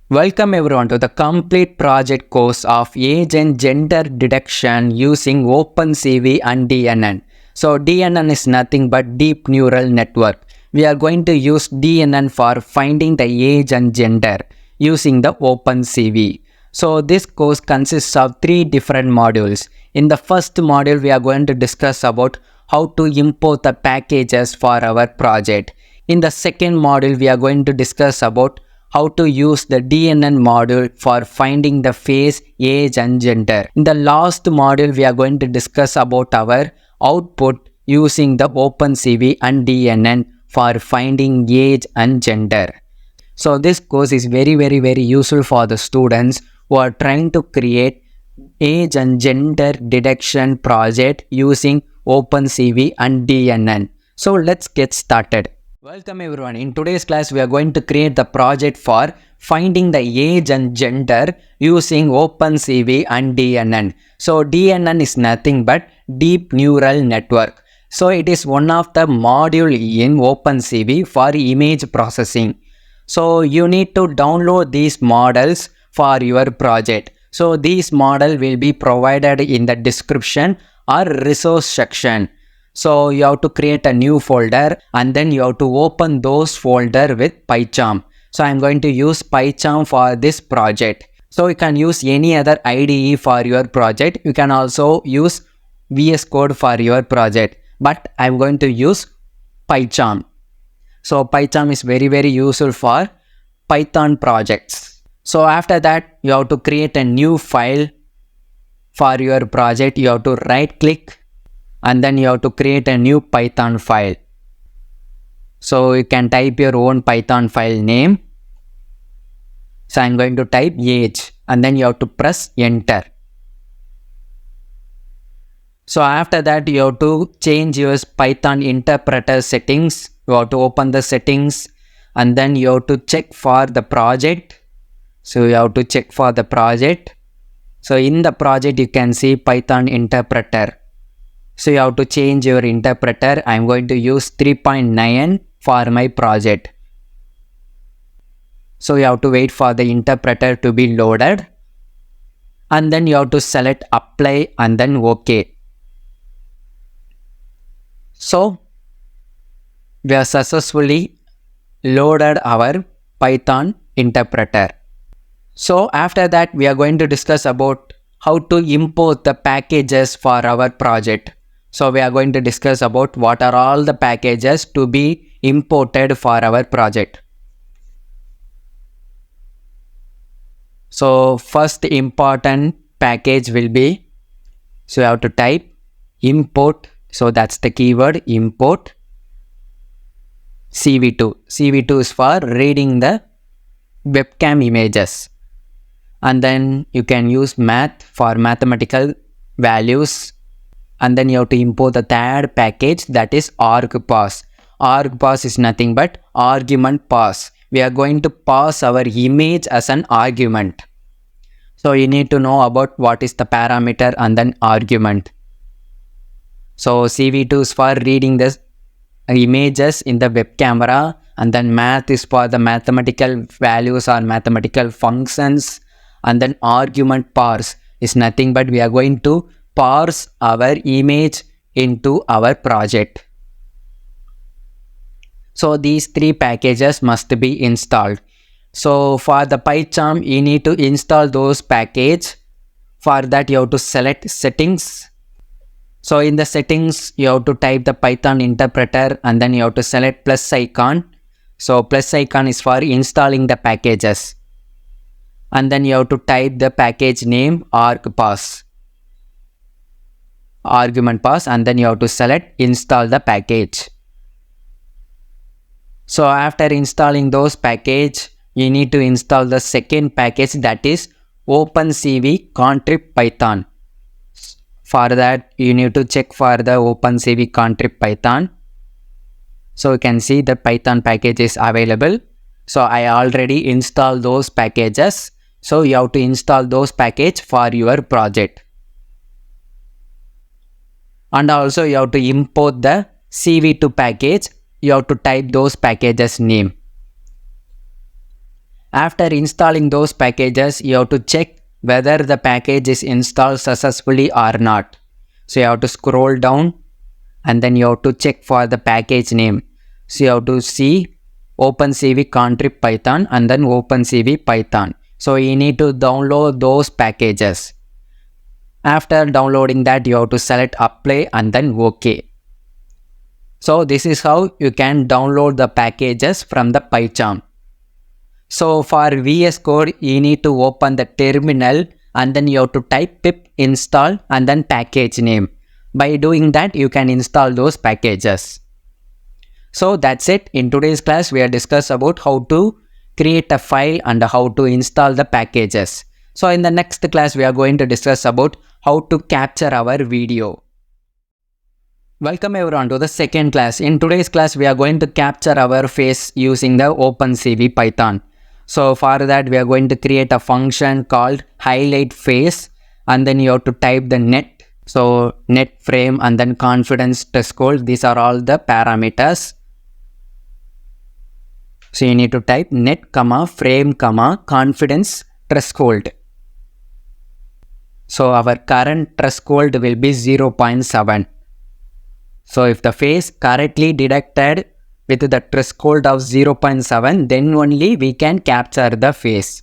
Welcome everyone to the complete project course of age and gender detection using OpenCV and DNN. So DNN is nothing but deep neural network. We are going to use DNN for finding the age and gender using the OpenCV. So this course consists of 3 different modules. In the first module, we are going to discuss about how to import the packages for our project. In the second module, we are going to discuss about how to use the DNN module for finding the face, age and gender. In the last module, we are going to discuss about our output using the OpenCV and DNN for finding age and gender. So this course is very useful for the students who are trying to create age and gender detection project using OpenCV and DNN. So let's get started. Welcome everyone. In today's class, we are going to create the project for finding the age and gender using OpenCV and DNN. So DNN is nothing but deep neural network. So it is one of the module in OpenCV for image processing. So you need to download these models for your project. So these model will be provided in the description or resource section. So you have to create a new folder and then you have to open those folder with PyCharm. So I'm going to use PyCharm for this project. So you can use any other IDE for your project. You can also use VS Code for your project. But I'm going to use PyCharm. So PyCharm is very useful for Python projects. So after that, you have to create a new file for your project. You have to right click and then you have to create a new Python file. So you can type your own Python file name. So I'm going to type age and then you have to press enter. So after that, you have to change your Python interpreter settings. You have to open the settings and then you have to check for the project. So you have to check for the project. So in the project, you can see Python interpreter. So you have to change your interpreter. I'm going to use 3.9 for my project. So you have to wait for the interpreter to be loaded. And then you have to select apply and then OK. So we have successfully loaded our Python interpreter. So after that, we are going to discuss about how to import the packages for our project. So we are going to discuss about what are all the packages to be imported for our project. So first important package will be, so you have to type import. So that's the keyword import CV2. CV2 is for reading the webcam images. And then you can use math for mathematical values. And then you have to import the third package, that is argparse. Argparse is nothing but argument parse. We are going to pass our image as an argument. So you need to know about what is the parameter and then argument. So CV2 is for reading the images in the web camera, and then math is for the mathematical values or mathematical functions, and then argument parse is nothing but we are going to parse our image into our project. So these 3 packages must be installed. So for the PyCharm, you need to install those packages. For that, you have to select settings. So in the settings, you have to type the Python interpreter and then you have to select plus icon. So plus icon is for installing the packages. And then you have to type the package name argparse. Argument parse, and then you have to select install the package. So after installing those package, you need to install the second package, that is OpenCV contrib Python. For that, you need to check for the OpenCV contrib Python. So you can see the Python package is available. So I already installed those packages. So you have to install those packages for your project. And also you have to import the CV2 package. You have to type those packages name. After installing those packages, you have to check whether the package is installed successfully or not. So you have to scroll down and then you have to check for the package name. So you have to see OpenCV contrib Python and then OpenCV Python. So you need to download those packages. After downloading that, you have to select apply and then OK. So this is how you can download the packages from the PyCharm. So for VS Code, you need to open the terminal and then you have to type pip install and then package name. By doing that, you can install those packages. So that's it. In today's class, we have discussed about how to create a file and how to install the packages. So in the next class, we are going to discuss about how to capture our video. Welcome everyone to the second class. In today's class, we are going to capture our face using the OpenCV Python. So for that, we are going to create a function called highlight face and then you have to type the net. So net frame and then confidence threshold. These are all the parameters. So you need to type net, frame, confidence threshold. So our current threshold will be 0.7. So if the face correctly detected with the threshold of 0.7, then only we can capture the face.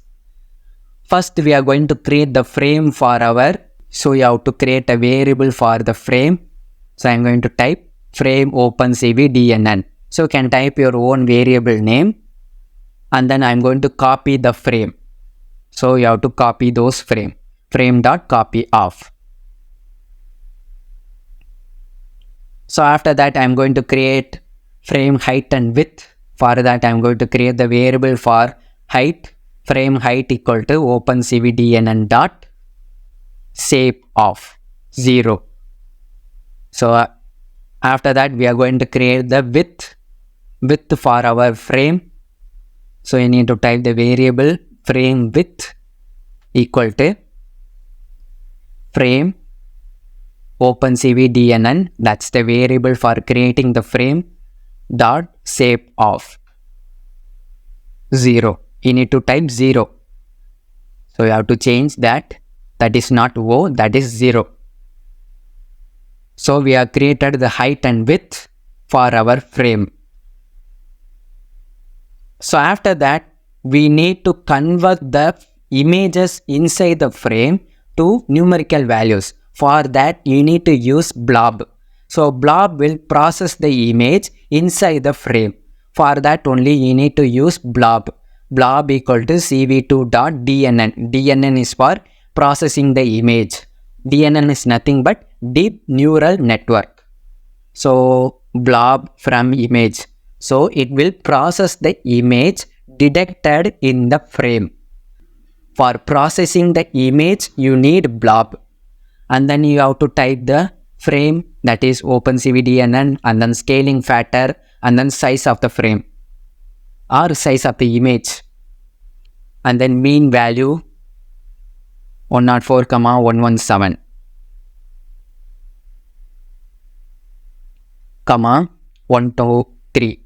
First, we are going to create the frame for our, so you have to create a variable for the frame. So I am going to type frame OpenCV DNN. So you can type your own variable name and then I am going to copy the frame. So you have to copy those frame.copy off. So after that, I am going to create frame height and width. For that, I am going to create the variable for height, frame height equal to OpenCV DNN dot shape of 0. So after that, we are going to create the width for our frame. So you need to type the variable frame width equal to frame OpenCV DNN, that's the variable for creating the frame, dot shape of 0. You need to type 0. So you have to change that. That is not O, that is 0. So we have created the height and width for our frame. So after that, we need to convert the images inside the frame to numerical values. For that, you need to use blob. So blob will process the image inside the frame. For that only you need to use blob. Blob equal to cv2.dnn. DNN is for processing the image. DNN is nothing but deep neural network. So blob from image. So it will process the image detected in the frame. For processing the image, you need blob. And then you have to type the frame, that is OpenCV DNN, and then scaling factor, and then size of the frame or size of the image. And then mean value 104, 117, 123,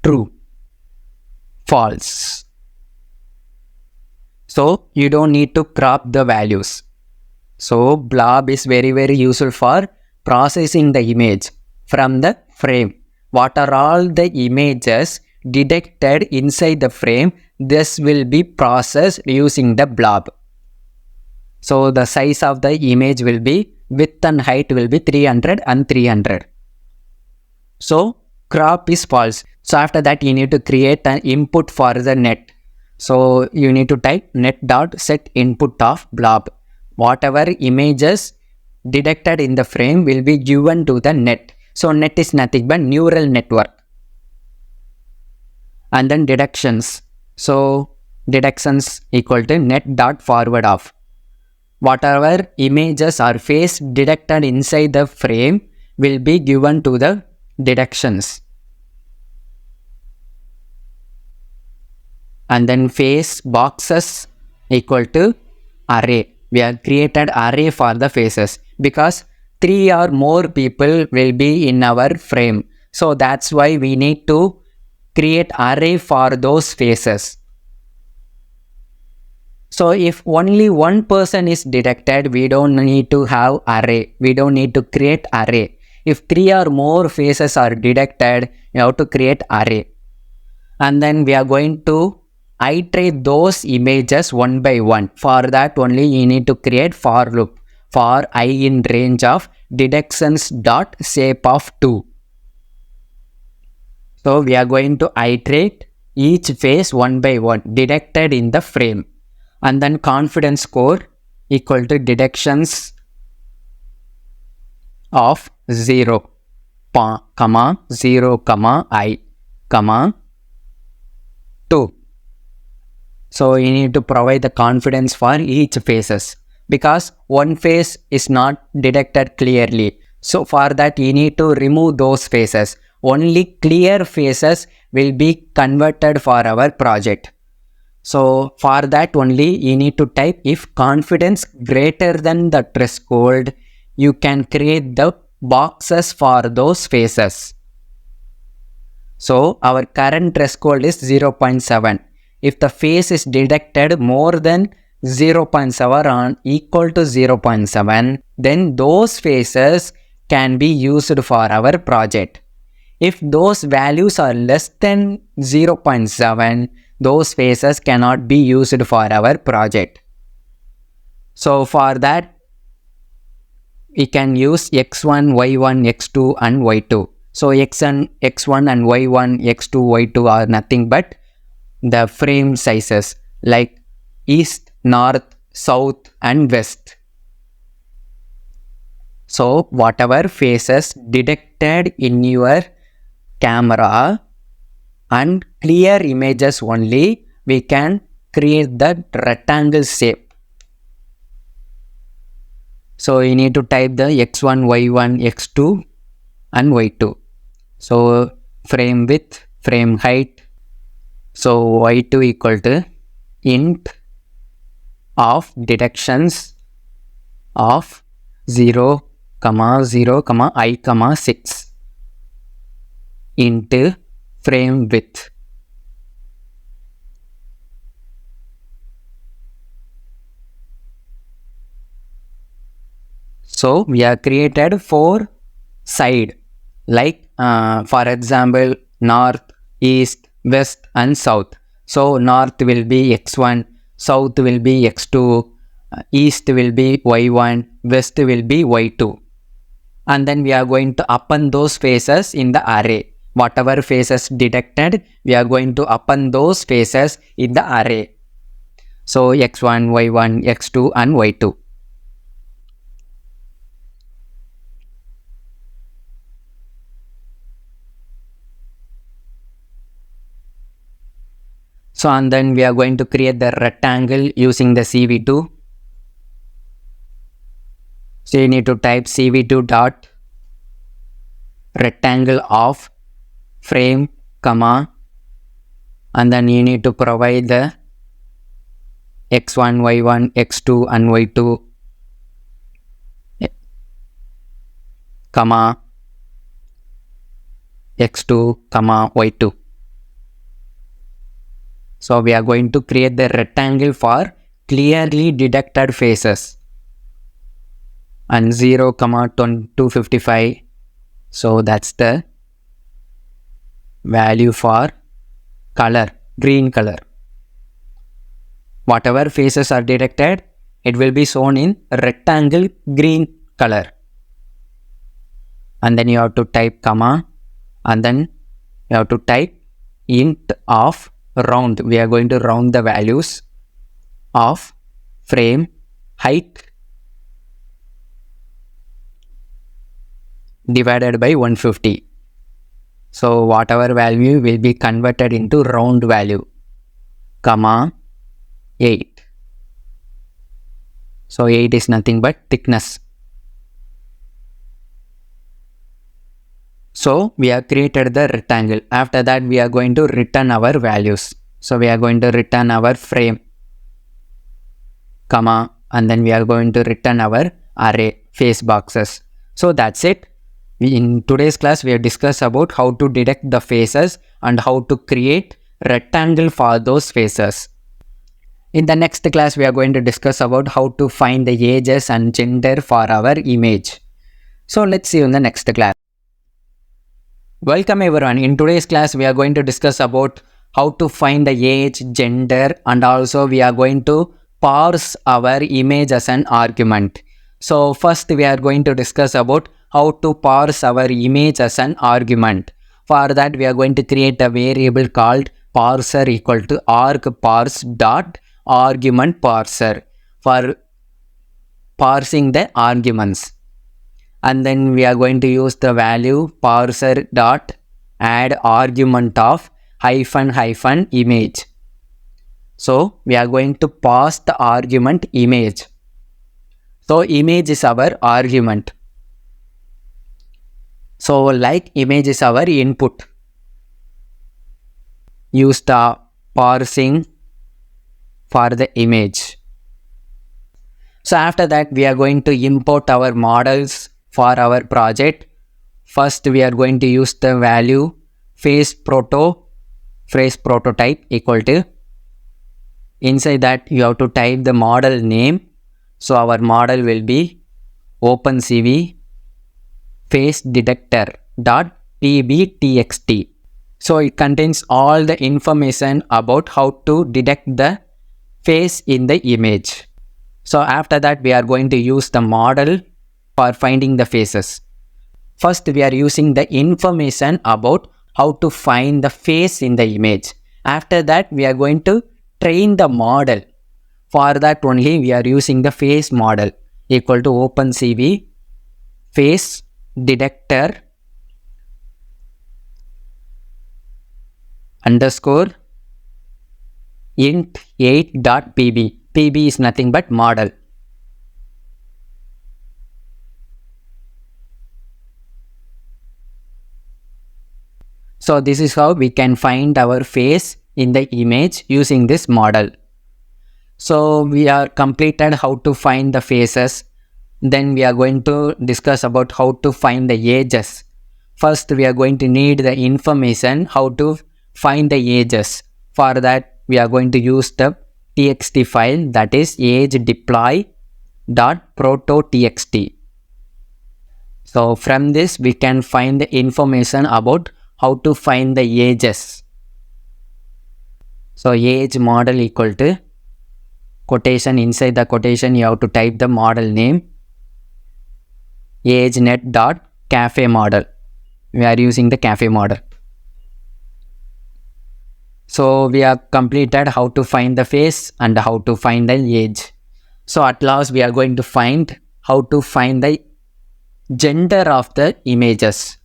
true, false. So you don't need to crop the values. So blob is very useful for processing the image from the frame. What are all the images detected inside the frame? This will be processed using the blob. So the size of the image will be, width and height will be 300 and 300. So crop is false. So after that, you need to create an input for the net. So you need to type net.setInput of blob. Whatever images detected in the frame will be given to the net. So net is nothing but neural network. And then deductions. So deductions equal to net.forward of. Whatever images or face detected inside the frame will be given to the deductions. And then face boxes equal to array. We have created array for the faces because 3 or more people will be in our frame. So that's why we need to create array for those faces. So if only one person is detected, we don't need to have array. We don't need to create array. If 3 or more faces are detected, you have to create array. And then we are going to iterate those images one by one. For that only you need to create for loop for I in range of detections dot shape of 2. So we are going to iterate each face one by one detected in the frame. And then confidence score equal to detections of 0, 0, I, 2. So you need to provide the confidence for each faces because one face is not detected clearly. So for that you need to remove those faces. Only clear faces will be converted for our project. So for that only you need to type if confidence greater than the threshold, you can create the boxes for those faces. So our current threshold is 0.7. If the face is detected more than 0.7 or equal to 0.7, then those faces can be used for our project. If those values are less than 0.7, those faces cannot be used for our project. So for that, we can use x1, y1, x2 and y2. So x1 and y1, x2, y2 are nothing but the frame sizes like east, north, south and west. So whatever faces detected in your camera and clear images only, we can create the rectangle shape. So you need to type the x1, y1, x2 and y2. So frame width, frame height. So y2 equal to int of detections of 0, 0, I, 6 into frame width. So we have created 4 side like for example north, east, west and south. So north will be x1, south will be x2, east will be y1, west will be y2. And then we are going to append those faces in the array. Whatever faces detected, we are going to append those faces in the array. So x1, y1, x2 and y2. So and then we are going to create the rectangle using the CV2. So you need to type CV2 dot rectangle of frame, and then you need to provide the x1, y1, x2 and y2, x2, y2. So we are going to create the rectangle for clearly detected faces. And 0, 255. So that's the value for color, green color. Whatever faces are detected, it will be shown in rectangle green color. And then you have to type and then you have to type int of round. We are going to round the values of frame height divided by 150. So whatever value will be converted into round value, 8. So 8 is nothing but thickness. So we have created the rectangle. After that we are going to return our values. So we are going to return our frame, and then we are going to return our array face boxes. So that's it. In today's class, we have discussed about how to detect the faces and how to create rectangle for those faces. In the next class, we are going to discuss about how to find the ages and gender for our image. So let's see you in the next class. Welcome everyone. In today's class, we are going to discuss about how to find the age, gender, and also we are going to parse our image as an argument. So first we are going to discuss about how to parse our image as an argument. For that we are going to create a variable called parser equal to argparse dot argument parser for parsing the arguments. And then we are going to use the value parser dot add argument of hyphen image. So we are going to pass the argument image. So image is our argument. So like image is our input. Use the parsing for the image. So after that we are going to import our models for our project. First we are going to use the value face prototype equal to, inside that you have to type the model name. So our model will be OpenCV face detector dot pbtxt. So it contains all the information about how to detect the face in the image. So after that we are going to use the model for finding the faces. First we are using the information about how to find the face in the image. After that we are going to train the model. For that only we are using the face model equal to OpenCV face detector underscore int 8.pb. pb is nothing but model. So this is how we can find our face in the image using this model. So we are completed how to find the faces. Then we are going to discuss about how to find the ages. First we are going to need the information how to find the ages. For that we are going to use the txt file, that is age deploy.proto.txt. So from this we can find the information about how to find the ages. So age model equal to quotation, inside the quotation you have to type the model name agenet.cafe model. We are using the cafe model. So we have completed how to find the face and how to find the age. So at last we are going to find how to find the gender of the images.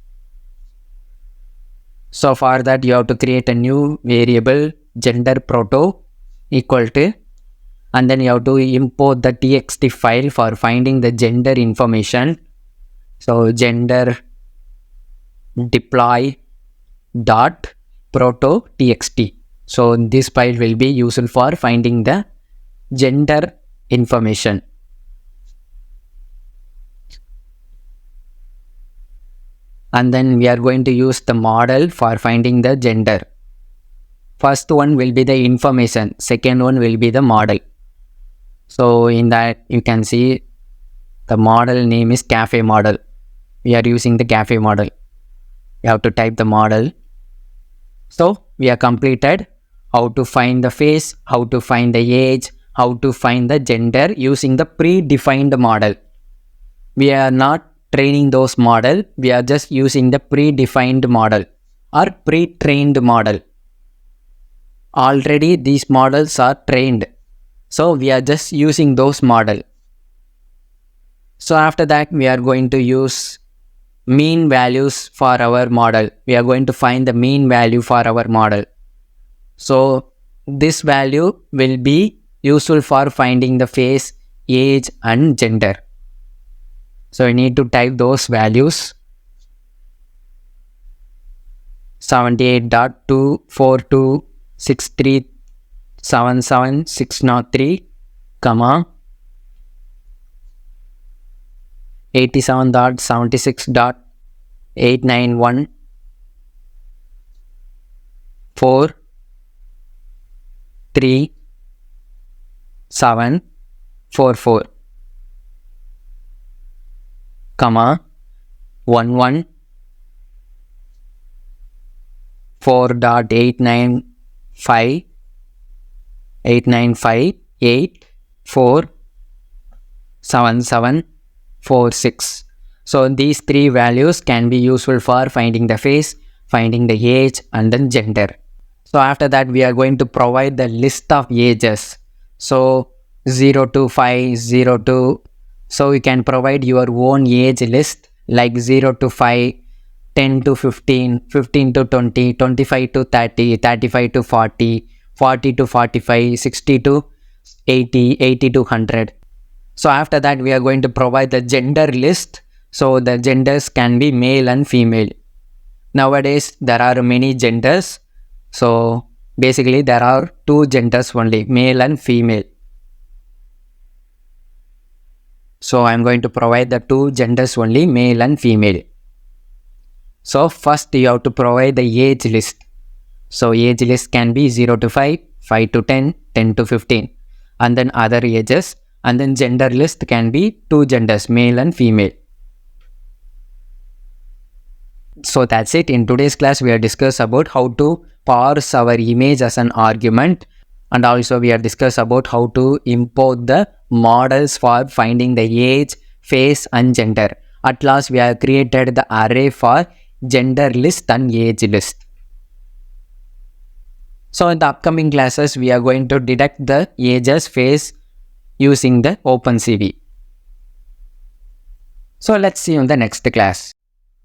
So for that you have to create a new variable gender proto equal to, and then you have to import the txt file for finding the gender information. So gender deploy dot proto.txt. So this file will be useful for finding the gender information. And then we are going to use the model for finding the gender. First one will be the information, second one will be the model. So in that you can see the model name is cafe model. We are using the cafe model. You have to type the model. So we are completed how to find the face, how to find the age, how to find the gender using the predefined model. We are not training those model, we are just using the predefined model or pre-trained model. Already these models are trained, so we are just using those model. So after that we are going to use mean values for our model. We are going to find the mean value for our model. So this value will be useful for finding the face, age and gender. So you need to type those values 78.24263777603, comma 87.76. 891 4 3 7 4 4, comma 11 4.895 895 4 7 7 4 6. So these three values can be useful for finding the face, finding the age, and then gender. So after that, we are going to provide the list of ages. So 0 to 5, 0 to, so you can provide your own age list like 0 to 5, 10 to 15, 15 to 20, 25 to 30, 35 to 40, 40 to 45, 60 to 80, 80 to 100. So after that, we are going to provide the gender list. So the genders can be male and female. Nowadays, there are many genders. So basically, there are two genders only, male and female. So I'm going to provide the two genders only, male and female. So first you have to provide the age list. So age list can be 0 to 5, 5 to 10, 10 to 15. And then other ages. And then gender list can be two genders, male and female. So that's it. In today's class, we have discussed about how to parse our image as an argument. And also we have discussed about how to import the models for finding the age, face, and gender. At last, we have created the array for gender list and age list. So in the upcoming classes, we are going to detect the ages, face using the OpenCV. So let's see you in the next class.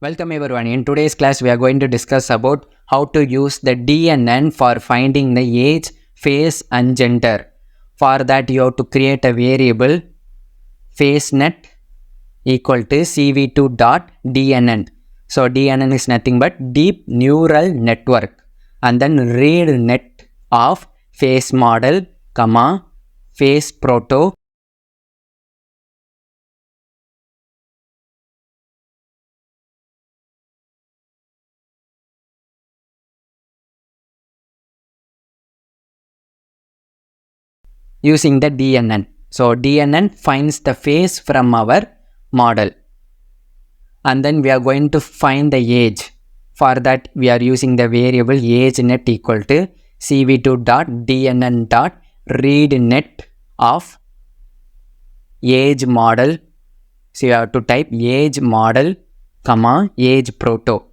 Welcome everyone. In today's class, we are going to discuss about how to use the DNN for finding the age, face, and gender. For that, you have to create a variable facenet equal to cv2.dnn. So DNN is nothing but deep neural network, and then read net of face model, comma face proto using the DNN. So DNN finds the face from our model. And then we are going to find the age. For that, we are using the variable ageNet equal to cv2.dnn.readNet of age model. So you have to type age model, comma age proto.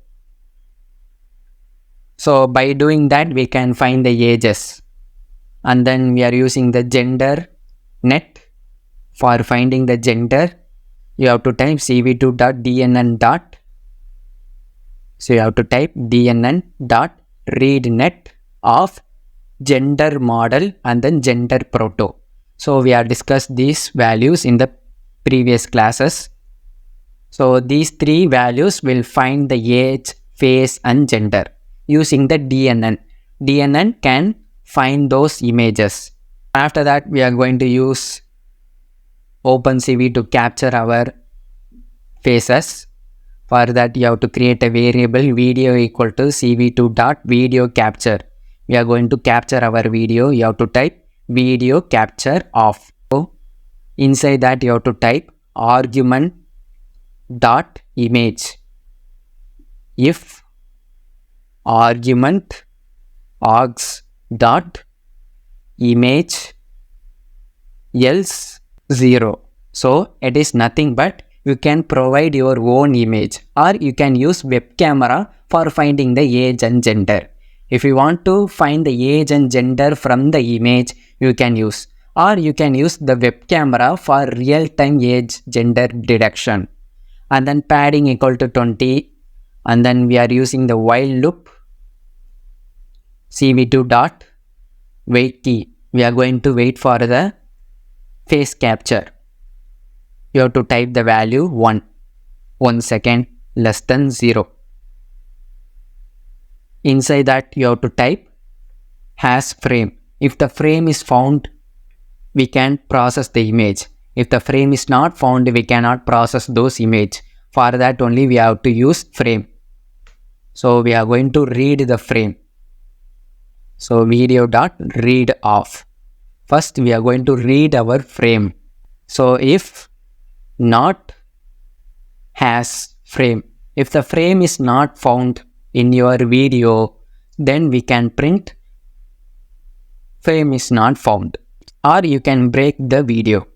So by doing that, we can find the ages. And then we are using the gender net for finding the gender. You have to type cv2.dnn. So you have to type dnn.readNet of gender model and then gender proto. So we have discussed these values in the previous classes. So these three values will find the age, face, and gender using the DNN. DNN can find those images. After that, we are going to use OpenCV to capture our faces. For that, you have to create a variable video equal to cv2.videoCapture. We are going to capture our video. You have to type video capture off. So inside that, you have to type argument dot image. If argument args dot image else 0. So it is nothing but you can provide your own image, or you can use web camera for finding the age and gender. If you want to find the age and gender from the image, you can use, or you can use the web camera for real-time age gender detection. And then padding equal to 20, and then we are using the while loop cv2 dot wait key. We are going to wait for the face capture. You have to type the value 1 second less than 0. Inside that, you have to type hash frame. If the frame is found, we can process the image. If the frame is not found, we cannot process those image. For that only we have to use frame. So we are going to read the frame. So video.read off. First we are going to read our frame. So if not has frame, if the frame is not found in your video, then we can print frame is not found, or you can break the video.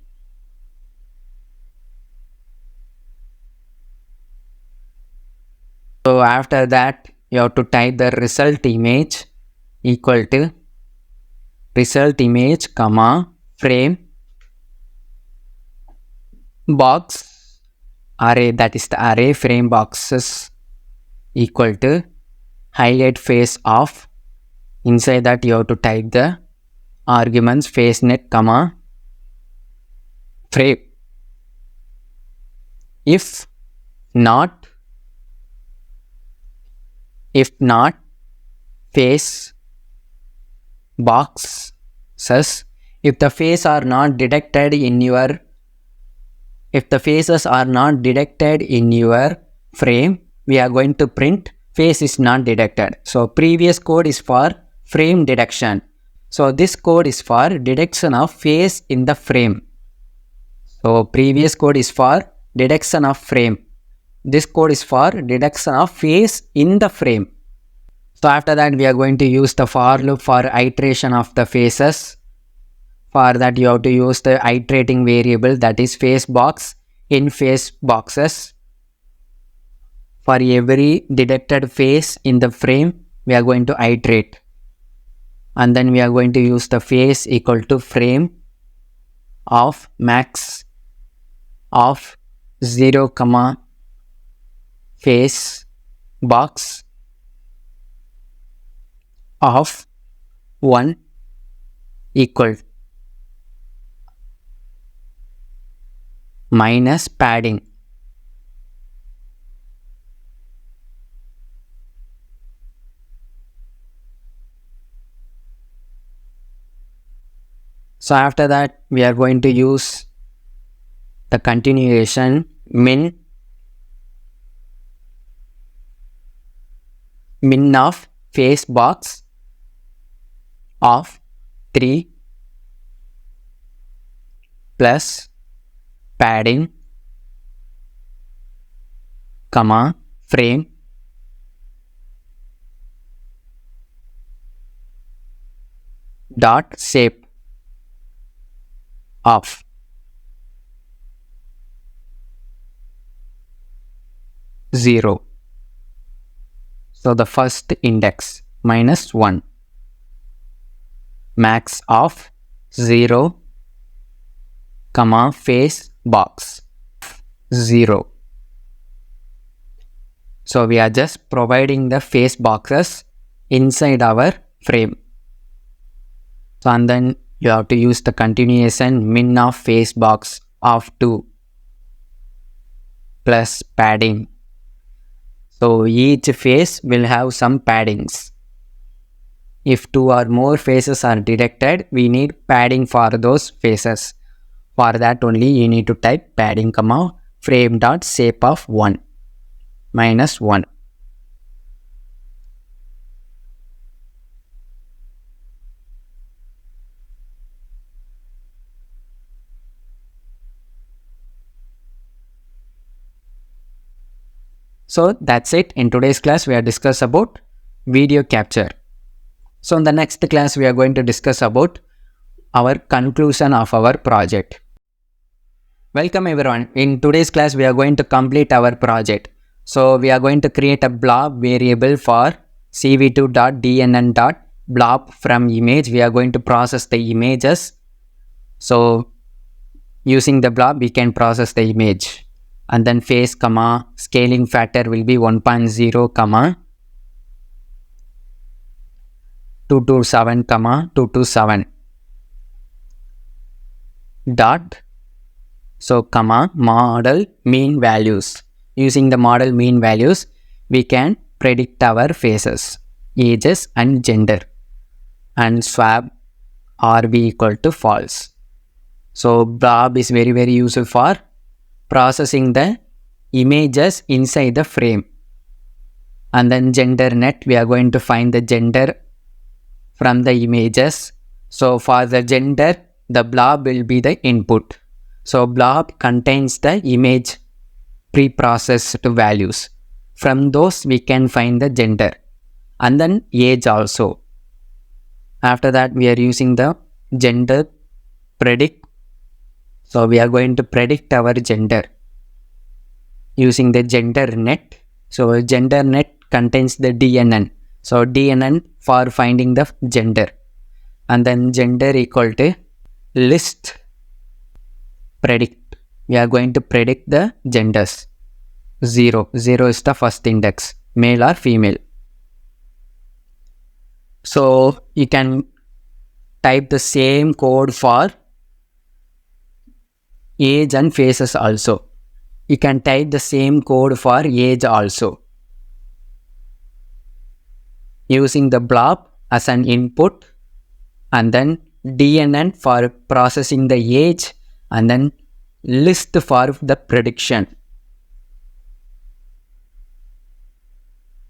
So after that you have to type the result image equal to result image comma frame box array, that is the array frame boxes equal to highlight face of. Inside that you have to type the arguments facenet comma frame. If not face boxes, if the faces are not detected in your frame, we are going to print face is not detected. So previous code is for frame detection. So this code is for detection of face in the frame. So previous code is for detection of frame. This code is for detection of face in the frame. So after that we are going to use the for loop for iteration of the faces. For that you have to use the iterating variable, that is face box in face boxes. For every detected face in the frame we are going to iterate, and then we are going to use the face equal to frame of max of 0 comma face box of 1 equal minus padding. So after that we are going to use the continuation min of face box of 3 plus padding comma frame dot shape of 0. So the first index minus 1, max of 0 comma face box 0. So we are just providing the face boxes inside our frame. So and then you have to use the continuation min of face box of 2 plus padding. So each face will have some paddings. If 2 or more faces are detected, we need padding for those faces. For that only you need to type padding comma frame dot shape of 1 minus 1. So that's it. In today's class we are discuss about video capture. So in the next class we are going to discuss about our conclusion of our project. Welcome everyone. In today's class we are going to complete our project. So we are going to create a blob variable for cv2.dnn.blob from image. We are going to process the images. So using the blob we can process the image. And then face comma scaling factor will be 1.0 comma 227 comma 227 dot so comma model mean values. Using the model mean values we can predict our faces, ages and gender, and swap RB equal to false. So blob is very useful for processing the images inside the frame. And then gender net, we are going to find the gender from the images. So for the gender, the blob will be the input. So blob contains the image pre-processed values. From those we can find the gender and then age also. After that we are using the gender predict. So we are going to predict our gender using the gender net. So gender net contains the DNN. So DNN for finding the gender. And then gender equal to list predict. We are going to predict the genders. 0. 0 is the first index, male or female. So you can type the same code for age and faces also. You can type the same code for age also. Using the blob as an input and then DNN for processing the age and then list for the prediction.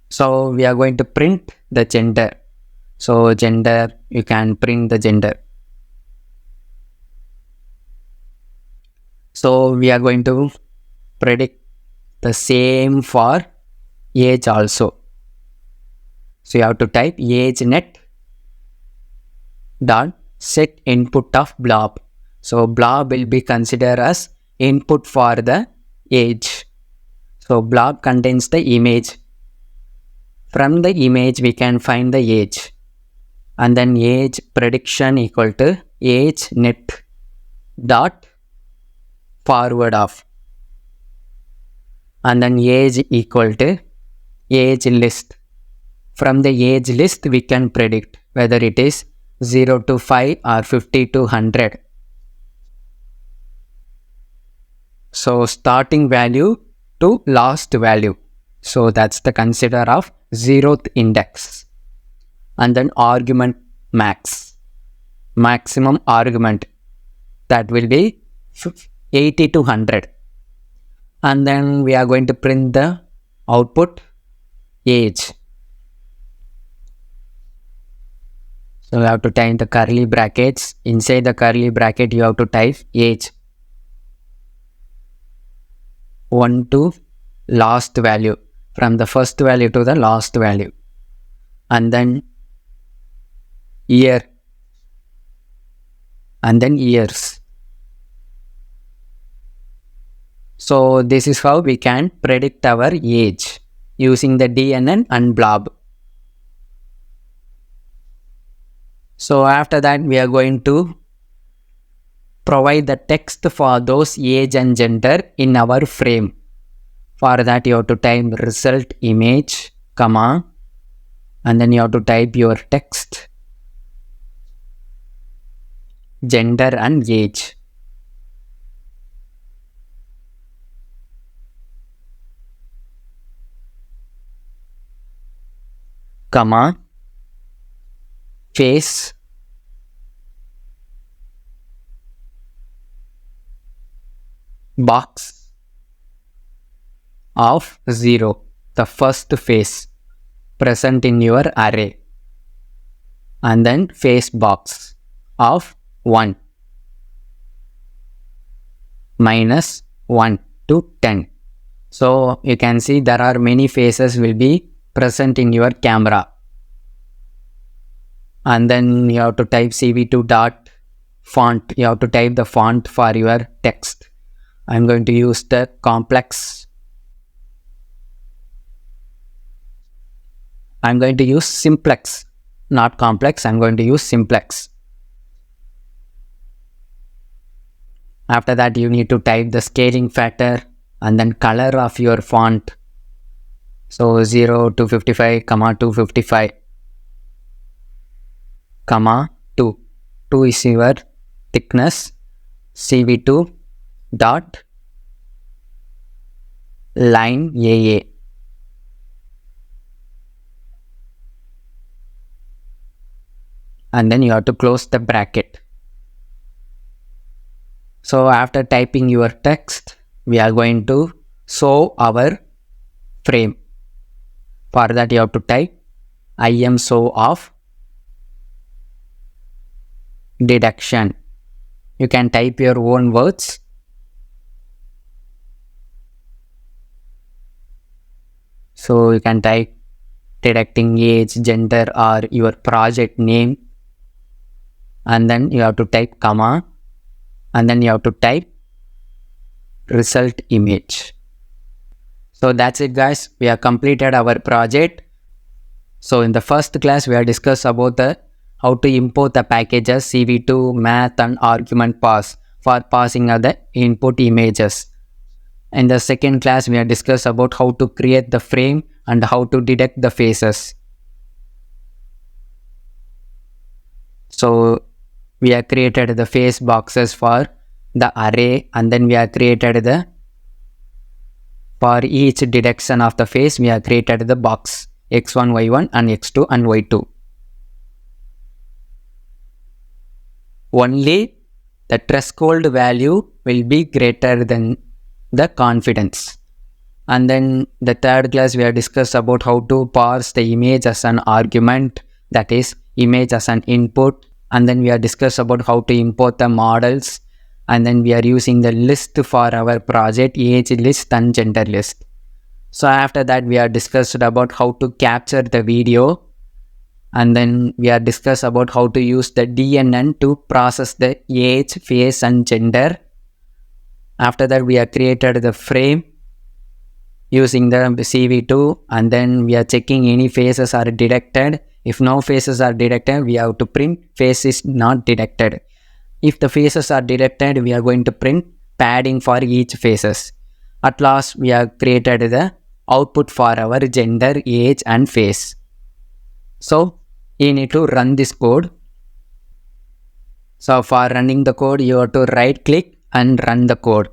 So we are going to print the gender. So gender, you can print the gender. So we are going to predict the same for age also. So you have to type age net dot set input of blob. So blob will be considered as input for the age. So blob contains the image. From the image we can find the age. And then age prediction equal to age net dot forward of. And then age equal to age list. From the age list we can predict whether it is 0 to 5 or 50 to 100. So starting value to last value. So that's the consider of 0th index. And then argument max. Maximum argument. That will be 80 to 100. And then we are going to print the output age. So you have to type the curly brackets. Inside the curly bracket you have to type age. 1 to last value. From the first value to the last value. And then year. And then years. So this is how we can predict our age using the DNN and blob. So after that we are going to provide the text for those age and gender in our frame. For that you have to type result image, comma, and then you have to type your text, gender and age. Comma, face, box of 0, the first face present in your array, and then face box of 1 minus 1 to 10. So you can see there are many faces will be present in your camera. And then you have to type cv2 dot font. You have to type the font for your text. I'm going to use the complex. I'm going to use simplex, not complex. I'm going to use simplex. After that you need to type the scaling factor and then color of your font. So 0 to 55, comma 255, comma 2. 2 is your thickness. cv2 dot line AA. And then you have to close the bracket. So after typing your text, we are going to show our frame. For that you have to type im show of deduction. You can type your own words. So you can type deducting age, gender, or your project name, and then you have to type comma, and then you have to type result image. So that's it guys, we have completed our project. So in the first class we have discussed about how to import the packages CV2, math and argument pass for passing of the input images. In the second class we have discussed about how to create the frame and how to detect the faces. So we have created the face boxes for the array, and then we have created for each detection of the face we have created the box x1, y1 and x2 and y2. Only the threshold value will be greater than the confidence. And then the third class we have discussed about how to parse the image as an argument, that is image as an input. And then we have discussed about how to import the models, and then we are using the list for our project, age list and gender list. So after that we have discussed about how to capture the video, and then we have discussed about how to use the DNN to process the age, face and gender. After that we have created the frame using the CV2, and then we are checking any faces are detected. If no faces are detected, we have to print face is not detected. If the faces are detected, we are going to print padding for each faces. At last, we have created the output for our gender, age and face. So you need to run this code. So for running the code, you have to right click and run the code.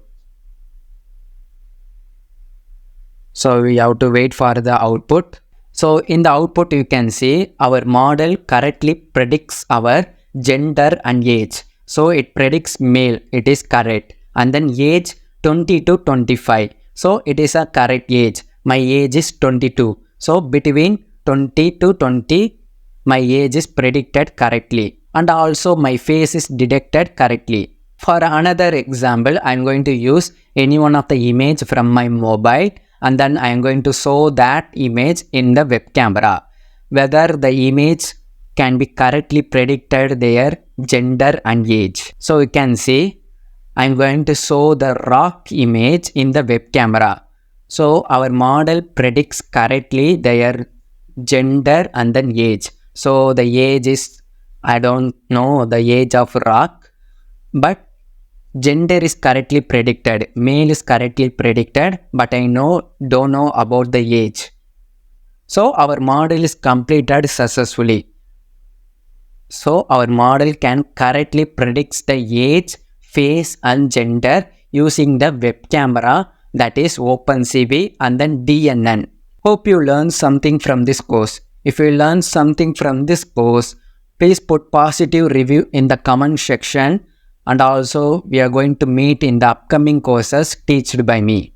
So we have to wait for the output. So in the output you can see our model correctly predicts our gender and age. So it predicts male, it is correct. And then age 20 to 25. So it is a correct age. My age is 22. So between 20 to 20, my age is predicted correctly. And also my face is detected correctly. For another example, I am going to use any one of the image from my mobile, and then I am going to show that image in the web camera. Whether the image can be correctly predicted their gender and age. So you can see I am going to show the rock image in the web camera. So our model predicts correctly their gender and then age. So the age is, I don't know the age of rock, but gender is correctly predicted, male is correctly predicted, but I don't know about the age. So our model is completed successfully. So our model can correctly predict the age, face and gender using the web camera, that is OpenCV and then DNN. Hope you learned something from this course. If you learned something from this course, please put positive review in the comment section, and also we are going to meet in the upcoming courses taught by me.